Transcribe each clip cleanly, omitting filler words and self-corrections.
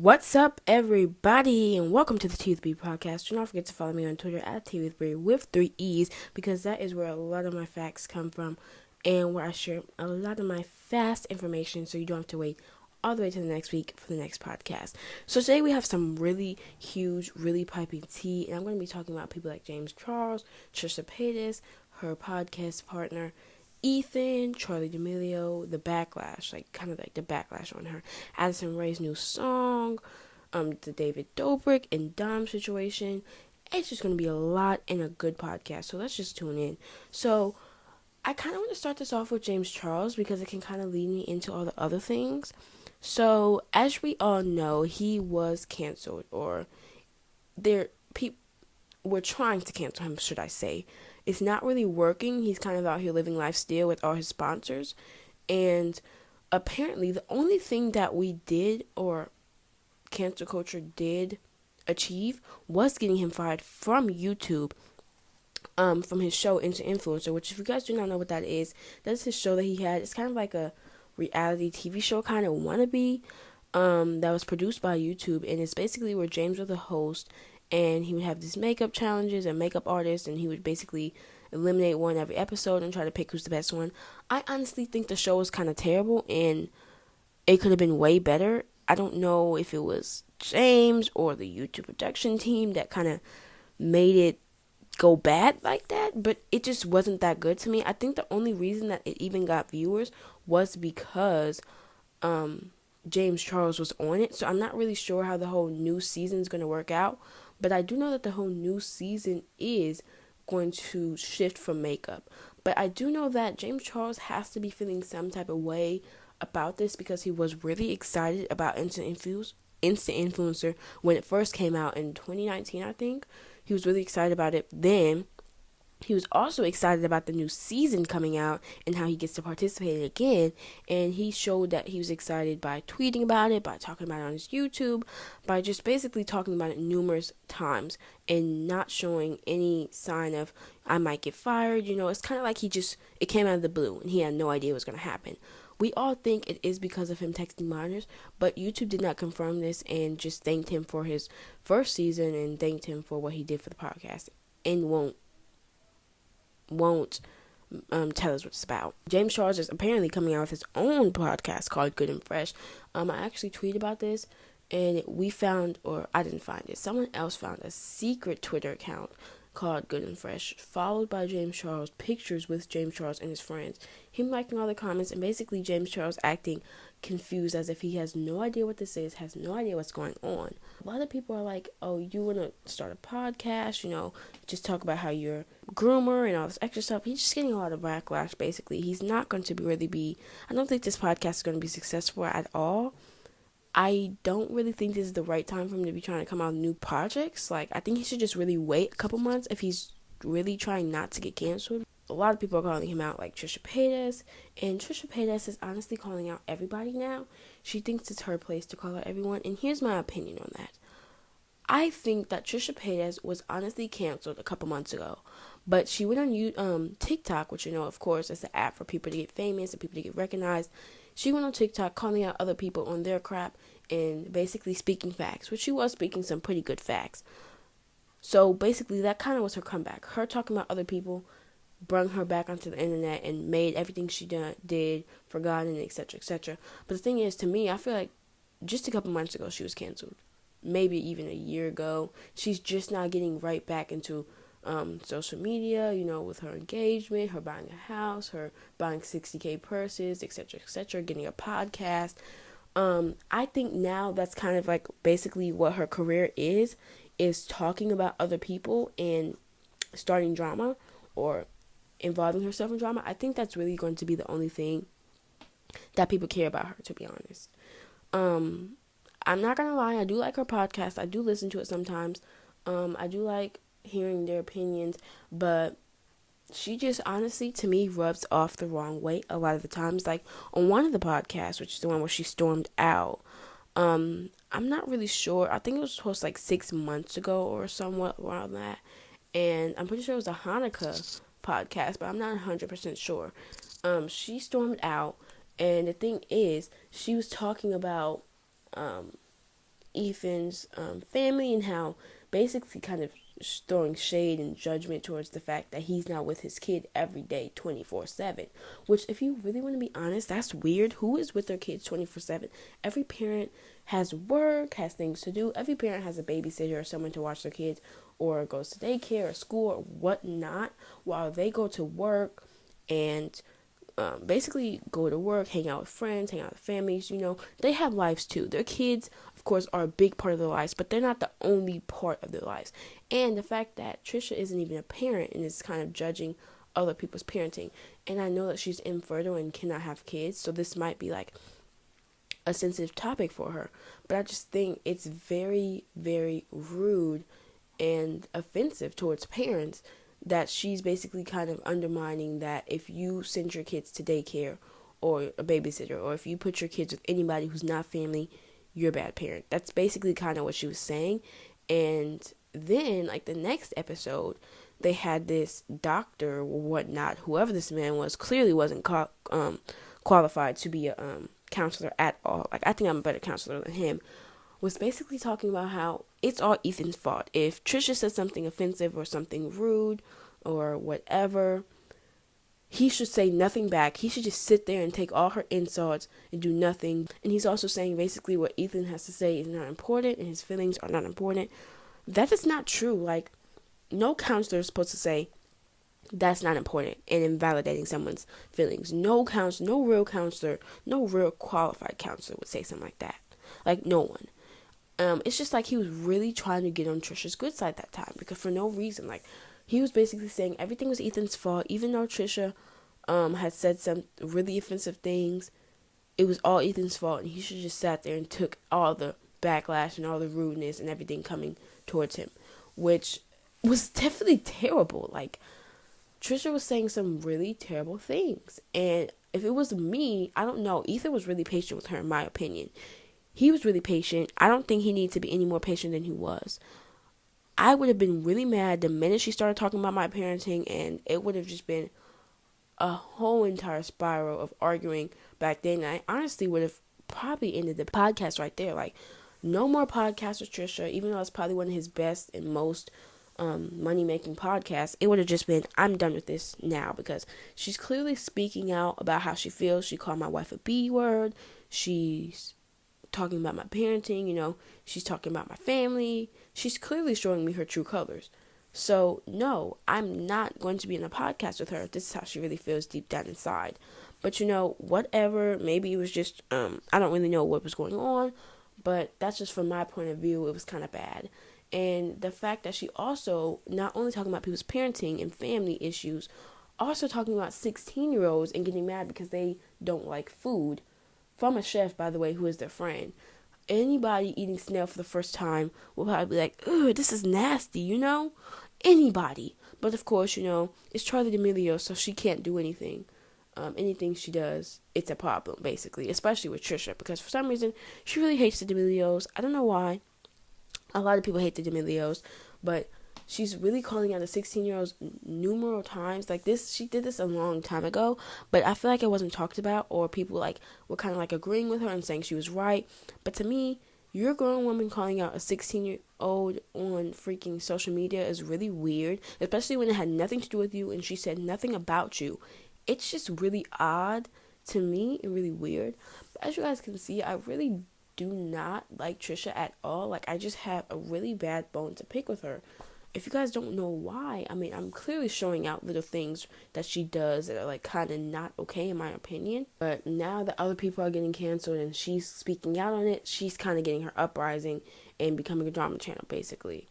What's up, everybody, and welcome to the TeaWithBreee podcast. Do not forget to follow me on Twitter at TeaWithBreee with 3 E's, because that is where a lot of my facts come from and where I share a lot of my fast information so you don't have to wait all the way to the next week for the next podcast. So today we have some really huge, really piping tea, and I'm going to be talking about people like James Charles, Trisha Paytas, her podcast partner, Ethan, Charlie D'Amelio, the backlash, kind of like the backlash on her, Addison Rae's new song, the David Dobrik and Dom situation. It's just going to be a lot and a good podcast, so let's just tune in. So I kind of want to start this off with James Charles because it can kind of lead me into all the other things. So as we all know, he was canceled, or we're trying to cancel him, should I say. It's not really working. He's kind of out here living life still with all his sponsors. And apparently the only thing that we did, or cancel culture did achieve, was getting him fired from YouTube, from his show Into Influencer, which, if you guys do not know what that is, that's his show that he had. It's kind of like a reality TV show, kind of wannabe, that was produced by YouTube. And it's basically where James was the host, and he would have these makeup challenges and makeup artists, and he would basically eliminate one every episode and try to pick who's the best one. I honestly think the show was kind of terrible, and it could have been way better. I don't know if it was James or the YouTube production team that kind of made it go bad like that, but it just wasn't that good to me. I think the only reason that it even got viewers was because James Charles was on it. So I'm not really sure how the whole new season is going to work out, but I do know that the whole new season is going to shift from makeup. But I do know that James Charles has to be feeling some type of way about this, because he was really excited about Instant Influencer when it first came out in 2019, I think. He was really excited about it then. He was also excited about the new season coming out and how he gets to participate again. And he showed that he was excited by tweeting about it, by talking about it on his YouTube, by just basically talking about it numerous times and not showing any sign of, I might get fired. It's kind of like it came out of the blue and he had no idea what was going to happen. We all think it is because of him texting minors, but YouTube did not confirm this and just thanked him for his first season and thanked him for what he did for the podcast, and won't tell us what it's about. James Charles is apparently coming out with his own podcast called Good and Fresh. I actually tweeted about this, and we found, or I didn't find it, someone else found a secret Twitter account called Good and Fresh, followed by James Charles, pictures with James Charles and his friends, him liking all the comments, and basically James Charles acting confused as if he has no idea what this is, has no idea what's going on. A lot of people are like, oh, you want to start a podcast, just talk about how you're a groomer and all this extra stuff. He's just getting a lot of backlash, basically. He's not going to I don't think this podcast is going to be successful at all. I don't really think this is the right time for him to be trying to come out with new projects. I think he should just really wait a couple months if he's really trying not to get canceled. A lot of people are calling him out, like Trisha Paytas, and Trisha Paytas is honestly calling out everybody now. She thinks it's her place to call out everyone, and here's my opinion on that. I think that Trisha Paytas was honestly canceled a couple months ago, but she went on TikTok, which, of course, is the app for people to get famous and people to get recognized. She went on TikTok calling out other people on their crap and basically speaking facts, which she was speaking some pretty good facts. So basically that kind of was her comeback. Her talking about other people brought her back onto the internet and made everything she did forgotten, etc., etc. But the thing is, to me, I feel like just a couple months ago she was canceled. Maybe even a year ago. She's just now getting right back into social media, with her engagement, her buying a house, her buying 60K purses, etc., etc., getting a podcast. I think now that's kind of like basically what her career is talking about other people and starting drama or involving herself in drama. I think that's really going to be the only thing that people care about her, to be honest. I'm not gonna lie, I do like her podcast. I do listen to it sometimes. I do like hearing their opinions, but she just honestly, to me, rubs off the wrong way a lot of the times. Like on one of the podcasts, which is the one where she stormed out, I'm not really sure. I think it was supposed 6 months ago or somewhat around that, and I'm pretty sure it was a Hanukkah podcast, but I'm not 100% sure. She stormed out, and the thing is, she was talking about Ethan's family, and how basically kind of throwing shade and judgment towards the fact that he's not with his kid every day 24/7, which, if you really want to be honest, that's weird. Who is with their kids 24/7? Every parent has work, has things to do. Every parent has a babysitter or someone to watch their kids, or goes to daycare or school or whatnot, while they go to work and basically go to work, hang out with friends, hang out with families. They have lives too. Their kids, of course, are a big part of their lives, but they're not the only part of their lives. And the fact that Trisha isn't even a parent and is kind of judging other people's parenting, and I know that she's infertile and cannot have kids, so this might be like a sensitive topic for her, but I just think it's very, very rude and offensive towards parents that she's basically kind of undermining that if you send your kids to daycare or a babysitter, or if you put your kids with anybody who's not family, you're a bad parent. That's basically kind of what she was saying. And then, like, the next episode, they had this doctor or whatnot, whoever this man was, clearly wasn't qualified to be a counselor at all. Like, I think I'm a better counselor than him. Was basically talking about how it's all Ethan's fault. If Trisha says something offensive or something rude or whatever, he should say nothing back. He should just sit there and take all her insults and do nothing. And he's also saying basically what Ethan has to say is not important and his feelings are not important. That is not true. Like, no counselor is supposed to say that's not important and invalidating someone's feelings. No real counselor, no real qualified counselor would say something like that. Like, no one. It's just like he was really trying to get on Trisha's good side that time, because for no reason. Like, he was basically saying everything was Ethan's fault, even though Trisha had said some really offensive things. It was all Ethan's fault, and he should have just sat there and took all the backlash and all the rudeness and everything coming towards him, which was definitely terrible. Like, Trisha was saying some really terrible things, and if it was me, I don't know, Ethan was really patient with her, in my opinion. He was really patient. I don't think he needed to be any more patient than he was. I would have been really mad the minute she started talking about my parenting, and it would have just been a whole entire spiral of arguing back then. I honestly would have probably ended the podcast right there. Like, no more podcasts with Trisha, even though it's probably one of his best and most money-making podcasts. It would have just been, I'm done with this now, because she's clearly speaking out about how she feels. She called my wife a B word. She's talking about my parenting, she's talking about my family. She's clearly showing me her true colors. So, no, I'm not going to be in a podcast with her if this is how she really feels deep down inside. But, whatever, maybe it was just, I don't really know what was going on, but that's just from my point of view, it was kind of bad. And the fact that she also, not only talking about people's parenting and family issues, also talking about 16-year-olds and getting mad because they don't like food, from a chef, by the way, who is their friend. Anybody eating snail for the first time will probably be like, ugh, this is nasty, Anybody. But of course, it's Charli D'Amelio, so she can't do anything. Anything she does, it's a problem, basically. Especially with Trisha, because for some reason, she really hates the D'Amelios. I don't know why. A lot of people hate the D'Amelios, but she's really calling out the 16-year-olds numerous times. Like, this, she did this a long time ago, but I feel like it wasn't talked about, or people were kind of agreeing with her and saying she was right. But to me, you're a grown woman calling out a 16-year-old on freaking social media is really weird, especially when it had nothing to do with you and she said nothing about you. It's just really odd to me and really weird. But as you guys can see, I really do not like Trisha at all. Like, I just have a really bad bone to pick with her. If you guys don't know why, I'm clearly showing out little things that she does that are kind of not okay in my opinion. But now that other people are getting canceled and she's speaking out on it, she's kind of getting her uprising and becoming a drama channel, basically.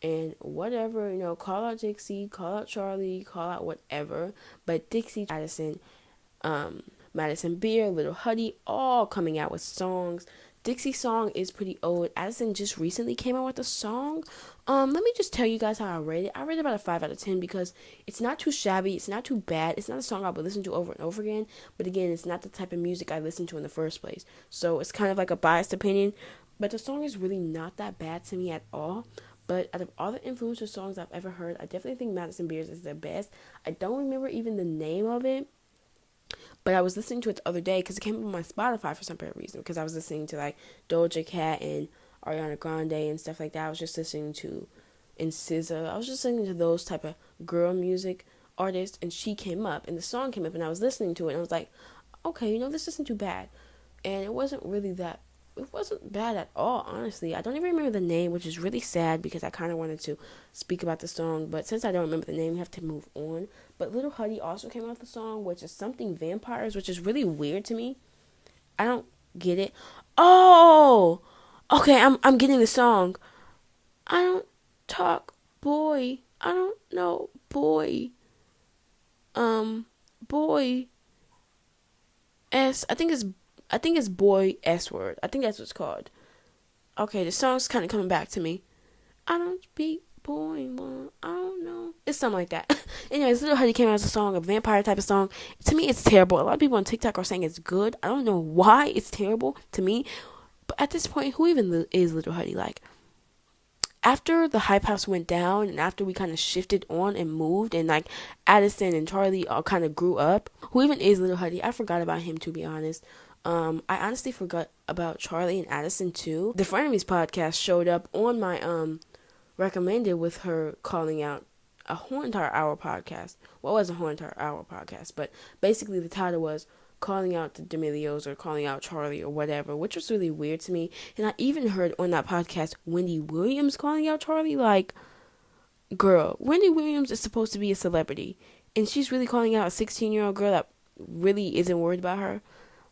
And whatever, call out Dixie, call out Charli, call out whatever. But Dixie, Madison Beer, Little Huddy, all coming out with songs. Dixie's song is pretty old. Addison just recently came out with a song. Let me just tell you guys how I rate it. I rate it about a 5 out of 10 because it's not too shabby. It's not too bad. It's not a song I would listen to over and over again. But again, it's not the type of music I listen to in the first place. So it's kind of like a biased opinion. But the song is really not that bad to me at all. But out of all the influencer songs I've ever heard, I definitely think Madison Beer's is the best. I don't remember even the name of it. But I was listening to it the other day because it came up on my Spotify for some reason. Because I was listening to Doja Cat and Ariana Grande and stuff like that. I was just listening to and SZA. I was just listening to those type of girl music artists, and she came up, and the song came up, and I was listening to it, and I was like, okay, this isn't too bad. And it wasn't bad at all, honestly. I don't even remember the name, which is really sad because I kind of wanted to speak about the song, but since I don't remember the name, we have to move on. But Little Huddy also came out with a song, which is something vampires, which is really weird to me. I don't get it. Oh, okay, I'm getting the song. I don't talk boy. I don't know boy. Boy. I think it's boy S word. I think that's what it's called. Okay, the song's kind of coming back to me. I don't speak boy. I don't know. It's something like that. Anyways, Little Huddy came out as a song, a vampire type of song. To me, it's terrible. A lot of people on TikTok are saying it's good. I don't know why it's terrible to me. But at this point, who even is Little Huddy? Like, after the Hype House went down and after we kind of shifted on and moved and like Addison and Charlie all kind of grew up, who even is Little Huddy? I forgot about him, to be honest. I honestly forgot about Charlie and Addison too. The Frenemies podcast showed up on my recommended with her calling out a whole entire hour podcast. Well, it was a whole entire hour podcast, but basically the title was calling out the D'Amelios or calling out Charlie or whatever, which was really weird to me. And I even heard on that podcast Wendy Williams calling out Charlie. Like, girl, Wendy Williams is supposed to be a celebrity, and she's really calling out a 16-year-old girl that really isn't worried about her.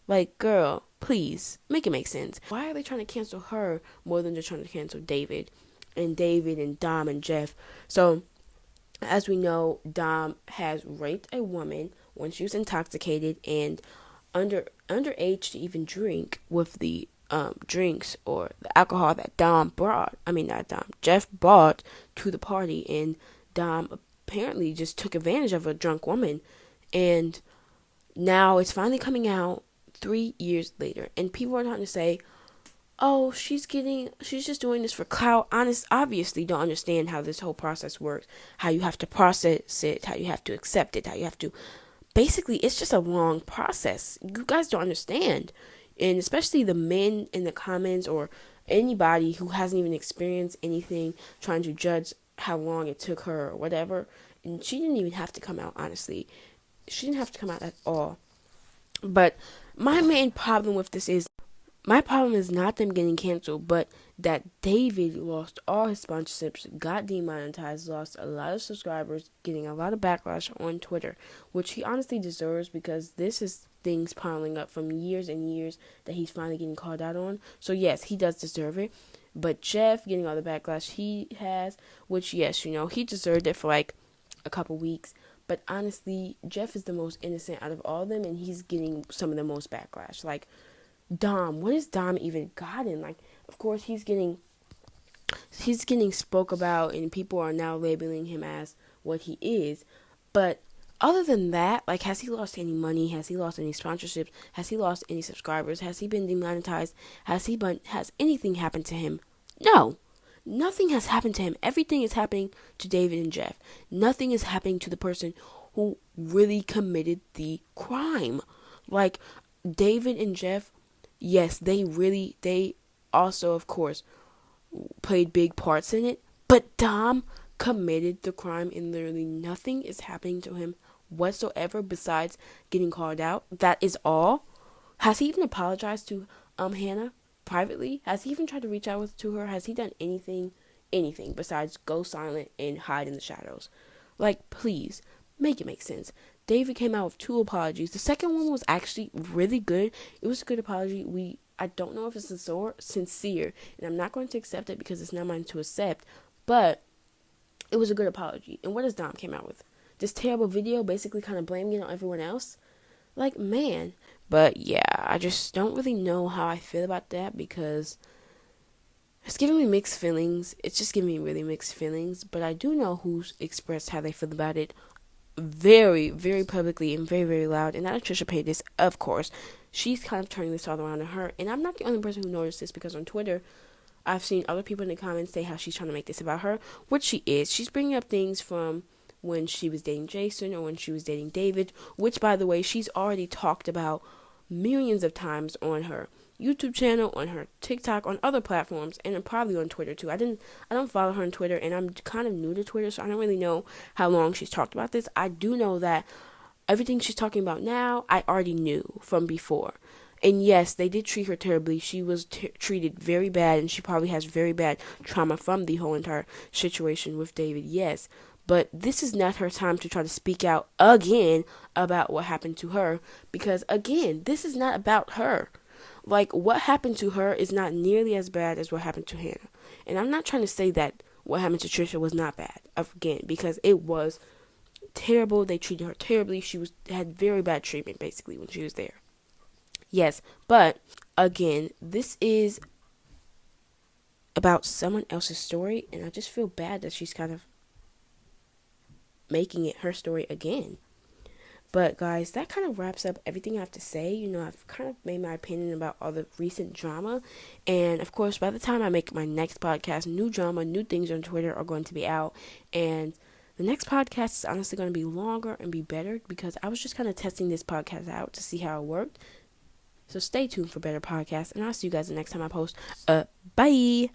Like, girl, please, make it make sense. Why are they trying to cancel her more than they're trying to cancel David and Dom and Jeff? So, as we know, Dom has raped a woman when she was intoxicated and underage to even drink with the drinks or the alcohol that Jeff brought to the party, and Dom apparently just took advantage of a drunk woman. And now it's finally coming out 3 years later, and people are trying to say, oh, she's just doing this for clout. Obviously don't understand how this whole process works, how you have to process it, how you have to accept it, how you have to, basically it's just a long process. You guys don't understand. And especially the men in the comments or anybody who hasn't even experienced anything trying to judge how long it took her or whatever. And she didn't even have to come out, honestly. She didn't have to come out at all. But my main problem with this is, my problem is not them getting canceled, but that David lost all his sponsorships, got demonetized, lost a lot of subscribers, getting a lot of backlash on Twitter, which he honestly deserves because this is things piling up from years and years that he's finally getting called out on. So yes, he does deserve it. But Jeff getting all the backlash he has, which yes, he deserved it for like a couple weeks. But honestly, Jeff is the most innocent out of all of them, and he's getting some of the most backlash. Like, Dom, what has Dom even gotten? Like, of course, he's getting spoke about, and people are now labeling him as what he is. But other than that, like, has he lost any money? Has he lost any sponsorships? Has he lost any subscribers? Has he been demonetized? Has anything happened to him? No. Nothing has happened to him. Everything is happening to David and Jeff. Nothing is happening to the person who really committed the crime. Like, David and Jeff, yes, they also, of course, played big parts in it. But Dom committed the crime, and literally nothing is happening to him whatsoever besides getting called out. That is all. Has he even apologized to Hannah privately? Has he even tried to reach out to her? Has he done anything besides go silent and hide in the shadows? Like, please, make it make sense. David came out with 2 apologies. The second one was actually really good. It was a good apology. I don't know if it's sincere, and I'm not going to accept it because it's not mine to accept, but it was a good apology. And what does Dom came out with? This terrible video, basically kind of blaming it on everyone else? Like, man. But yeah, I just don't really know how I feel about that because it's giving me mixed feelings. It's just giving me really mixed feelings. But I do know who's expressed how they feel about it very, very publicly and very, very loud. And that is Trisha Paytas, of course. She's kind of turning this all around on her. And I'm not the only person who noticed this because on Twitter, I've seen other people in the comments say how she's trying to make this about her, which she is. She's bringing up things from when she was dating Jason or when she was dating David, which, by the way, she's already talked about millions of times on her YouTube channel, on her TikTok, on other platforms, and probably on Twitter too. I don't follow her on Twitter, and I'm kind of new to Twitter, so I don't really know how long she's talked about this. I do know that everything she's talking about now, I already knew from before. And yes, they did treat her terribly. She was treated very bad, and she probably has very bad trauma from the whole entire situation with David. Yes, but this is not her time to try to speak out again about what happened to her, because again, this is not about her. Like, what happened to her is not nearly as bad as what happened to Hannah. And I'm not trying to say that what happened to Trisha was not bad, again, because it was terrible. They treated her terribly. She had very bad treatment, basically, when she was there. Yes, but again, this is about someone else's story, and I just feel bad that she's kind of making it her story again. But guys, that kind of wraps up everything I have to say. I've kind of made my opinion about all the recent drama. And of course, by the time I make my next podcast, new drama, new things on Twitter are going to be out. And the next podcast is honestly going to be longer and be better, because I was just kind of testing this podcast out to see how it worked. So stay tuned for better podcasts, and I'll see you guys the next time I post. Bye!